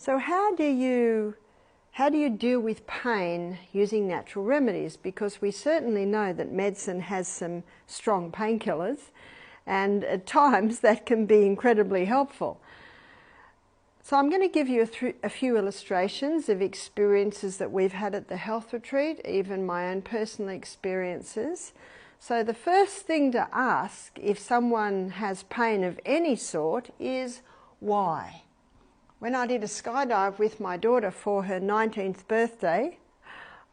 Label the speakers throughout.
Speaker 1: So how do you deal with pain using natural remedies? Because we certainly know that medicine has some strong painkillers, and at times that can be incredibly helpful. So I'm going to give you a few illustrations of experiences that we've had at the health retreat, even my own personal experiences. So the first thing to ask if someone has pain of any sort is why? When I did a skydive with my daughter for her 19th birthday,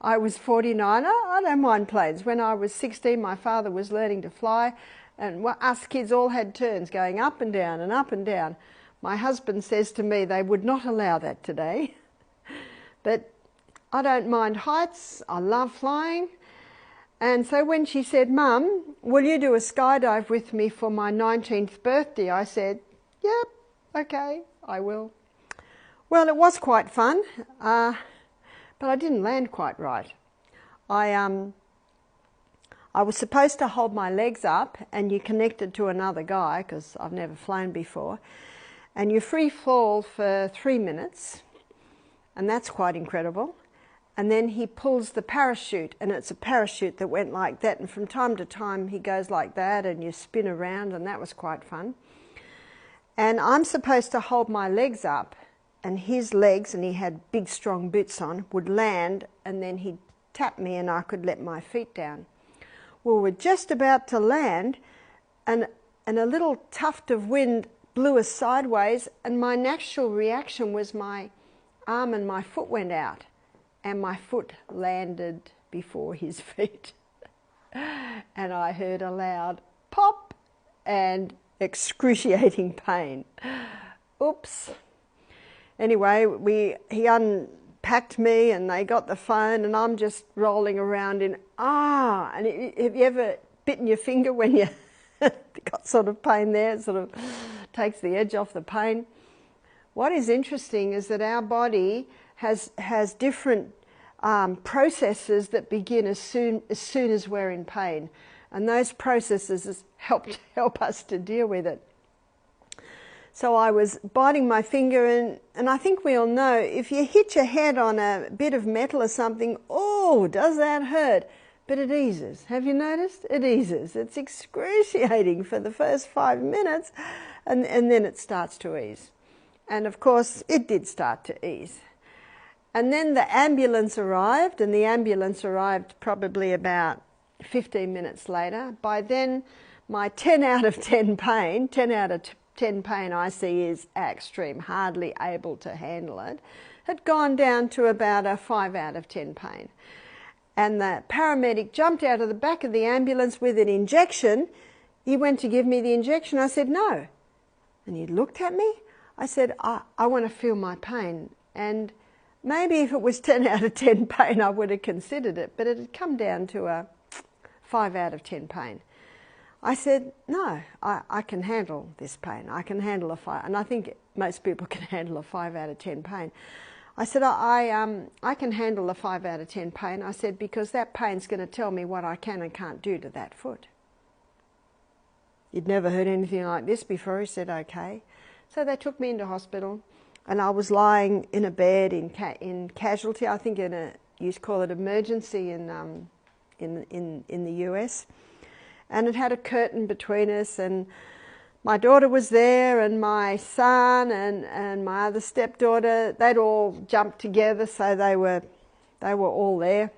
Speaker 1: I was 49. I don't mind planes. When I was 16, my father was learning to fly, and us kids all had turns going up and down and up and down. My husband says to me they would not allow that today. But I don't mind heights. I love flying. And so when she said, "Mum, will you do a skydive with me for my 19th birthday?" I said, "Yep, okay, I will." Well, it was quite fun, but I didn't land quite right. I was supposed to hold my legs up, and you connected to another guy, because I've never flown before, and you free fall for 3 minutes, and that's quite incredible. And then he pulls the parachute, and it's a parachute that went like that, and from time to time he goes like that, and you spin around, and that was quite fun. And I'm supposed to hold my legs up, and his legs, and he had big strong boots on, would land, and then he'd tap me and I could let my feet down. Well, we're just about to land, and a little tuft of wind blew us sideways, and my natural reaction was my arm and my foot went out, and my foot landed before his feet. And I heard a loud pop and excruciating pain. Oops. Anyway, he unpacked me, and they got the phone, and I'm just rolling around in and have you ever bitten your finger when you got sort of pain there? It sort of takes the edge off the pain. What is interesting is that our body has different processes that begin as soon as we're in pain, and those processes help us to deal with it. So I was biting my finger, and I think we all know, if you hit your head on a bit of metal or something, oh, does that hurt? But it eases. Have you noticed? It eases. It's excruciating for the first 5 minutes, and then it starts to ease. And of course, it did start to ease. And then the ambulance arrived, and the ambulance arrived probably about 15 minutes later. By then, my 10 out of 10 pain, 10 out of 10 pain I see is extreme, hardly able to handle it, had gone down to about a 5 out of 10 pain. And the paramedic jumped out of the back of the ambulance with an injection. He went to give me the injection. I said, "No." And he looked at me. I said, I want to feel my pain. And maybe if it was 10 out of 10 pain, I would have considered it, but it had come down to a 5 out of 10 pain. I said, "No, I can handle this pain. I can handle a 5." And I think most people can handle a 5 out of 10 pain. I said, I can handle a 5 out of 10 pain. I said, because that pain's going to tell me what I can and can't do to that foot. He'd never heard anything like this before. He said, "Okay." So they took me into hospital, and I was lying in a bed in casualty. I think you call it emergency in the US. And it had a curtain between us, and my daughter was there, and my son and my other stepdaughter. They'd all jumped together, so they were all there.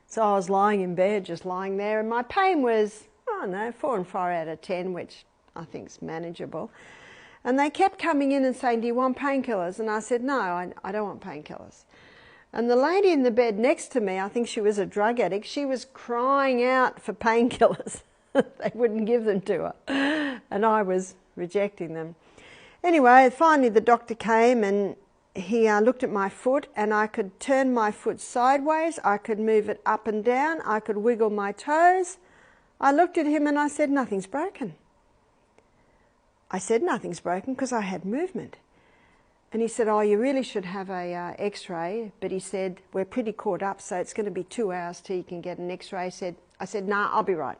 Speaker 1: So I was lying in bed, just lying there, and my pain was, 4 and 4 out of 10, which I think is manageable. And they kept coming in and saying, "Do you want painkillers?" And I said, "No, I don't want painkillers." And the lady in the bed next to me, I think she was a drug addict, she was crying out for painkillers. They wouldn't give them to her, and I was rejecting them. Anyway, finally the doctor came, and he looked at my foot, and I could turn my foot sideways, I could move it up and down, I could wiggle my toes. I looked at him and I said, "Nothing's broken." I said, "Nothing's broken," because I had movement. And he said, "Oh, you really should have a x-ray." But he said, "We're pretty caught up, so it's going to be 2 hours till you can get an x-ray." I said, "Nah, I'll be right."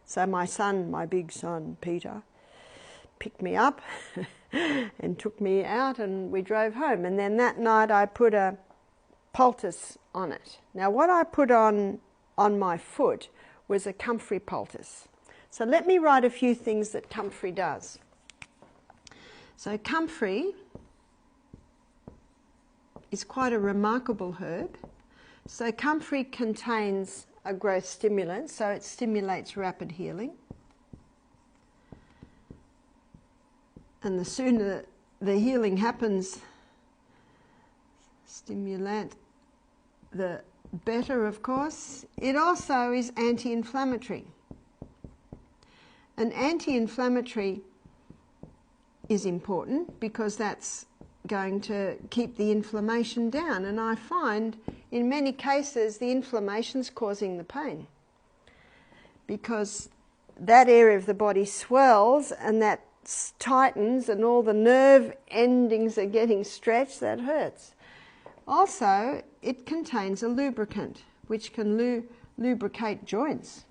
Speaker 1: So my big son, Peter, picked me up and took me out and we drove home. And then that night I put a poultice on it. Now what I put on my foot was a comfrey poultice. So let me write a few things that comfrey does. So comfrey is quite a remarkable herb. So comfrey contains a growth stimulant, so it stimulates rapid healing. And the sooner the healing happens, stimulant, the better, of course. It also is anti-inflammatory. And anti-inflammatory is important because that's going to keep the inflammation down. And I find in many cases the inflammation's causing the pain because that area of the body swells and that tightens and all the nerve endings are getting stretched. That hurts. Also, it contains a lubricant which can lubricate joints.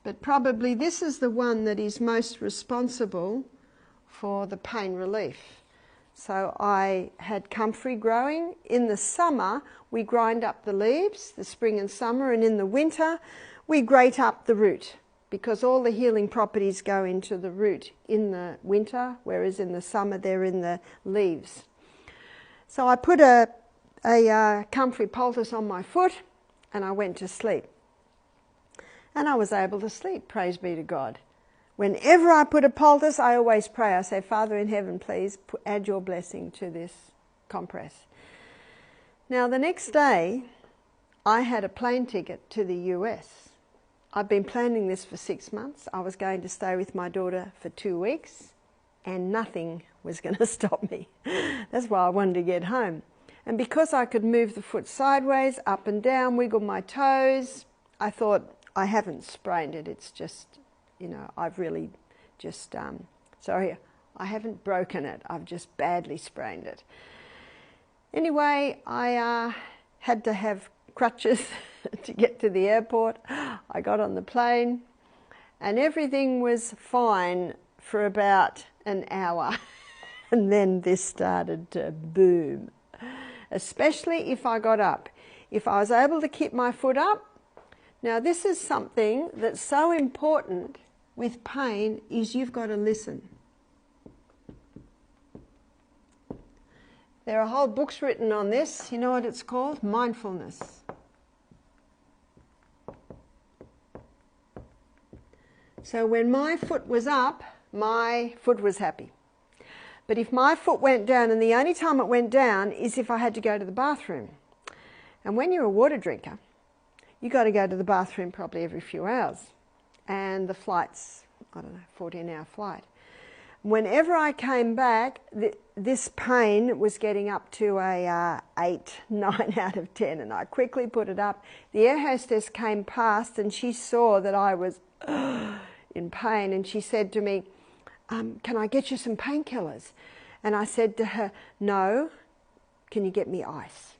Speaker 1: But probably this is the one that is most responsible for the pain relief. So I had comfrey growing. In the summer, we grind up the leaves, the spring and summer, and in the winter, we grate up the root because all the healing properties go into the root in the winter, whereas in the summer they're in the leaves. So I put a comfrey poultice on my foot and I went to sleep. And I was able to sleep, praise be to God. Whenever I put a poultice, I always pray. I say, Father in heaven, please add your blessing to this compress. Now, the next day, I had a plane ticket to the US. I've been planning this for 6 months. I was going to stay with my daughter for 2 weeks, and nothing was going to stop me. That's why I wanted to get home. And because I could move the foot sideways, up and down, wiggle my toes, I thought, I haven't sprained it. It's just, you know, I've really just, sorry, I haven't broken it. I've just badly sprained it. Anyway, I had to have crutches to get to the airport. I got on the plane and everything was fine for about an hour. And then this started to boom, especially if I got up. If I was able to keep my foot up. Now this is something that's so important with pain is you've got to listen. There are whole books written on this. You know what it's called? Mindfulness. So when my foot was up, my foot was happy. But if my foot went down, and the only time it went down is if I had to go to the bathroom. And when you're a water drinker, you got to go to the bathroom probably every few hours. And the flight's, I don't know, 14-hour flight. Whenever I came back, this pain was getting up to a 8, 9 out of 10, and I quickly put it up. The air hostess came past and she saw that I was in pain, and she said to me, can I get you some painkillers? And I said to her, no, can you get me ice?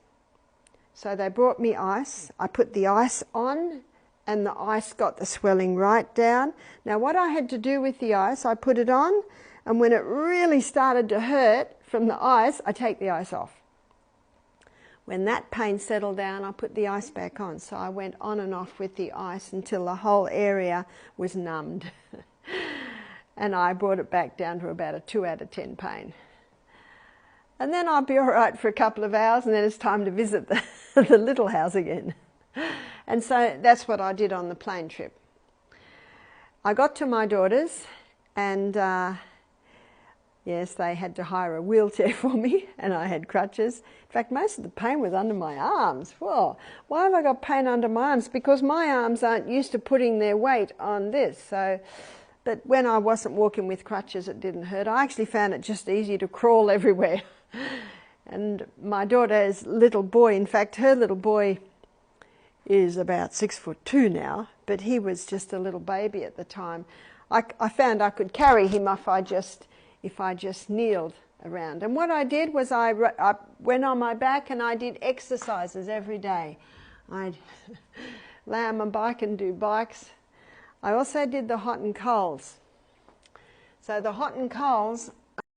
Speaker 1: So they brought me ice. I put the ice on and the ice got the swelling right down. Now what I had to do with the ice, I put it on, and when it really started to hurt from the ice, I take the ice off. When that pain settled down, I put the ice back on. So I went on and off with the ice until the whole area was numbed. And I brought it back down to about a 2 out of 10 pain. And then I'll be all right for a couple of hours, and then it's time to visit the little house again. And so that's what I did on the plane trip. I got to my daughter's, and yes, they had to hire a wheelchair for me, and I had crutches. In fact, most of the pain was under my arms. Whoa, why have I got pain under my arms? Because my arms aren't used to putting their weight on this. So, but when I wasn't walking with crutches, it didn't hurt. I actually found it just easy to crawl everywhere. And my daughter's little boy, in fact, her little boy is about 6'2" now, but he was just a little baby at the time. I found I could carry him if I just kneeled around. And what I did was I went on my back and I did exercises every day. I'd lay on my bike and do bikes. I also did the hot and colds. So the hot and colds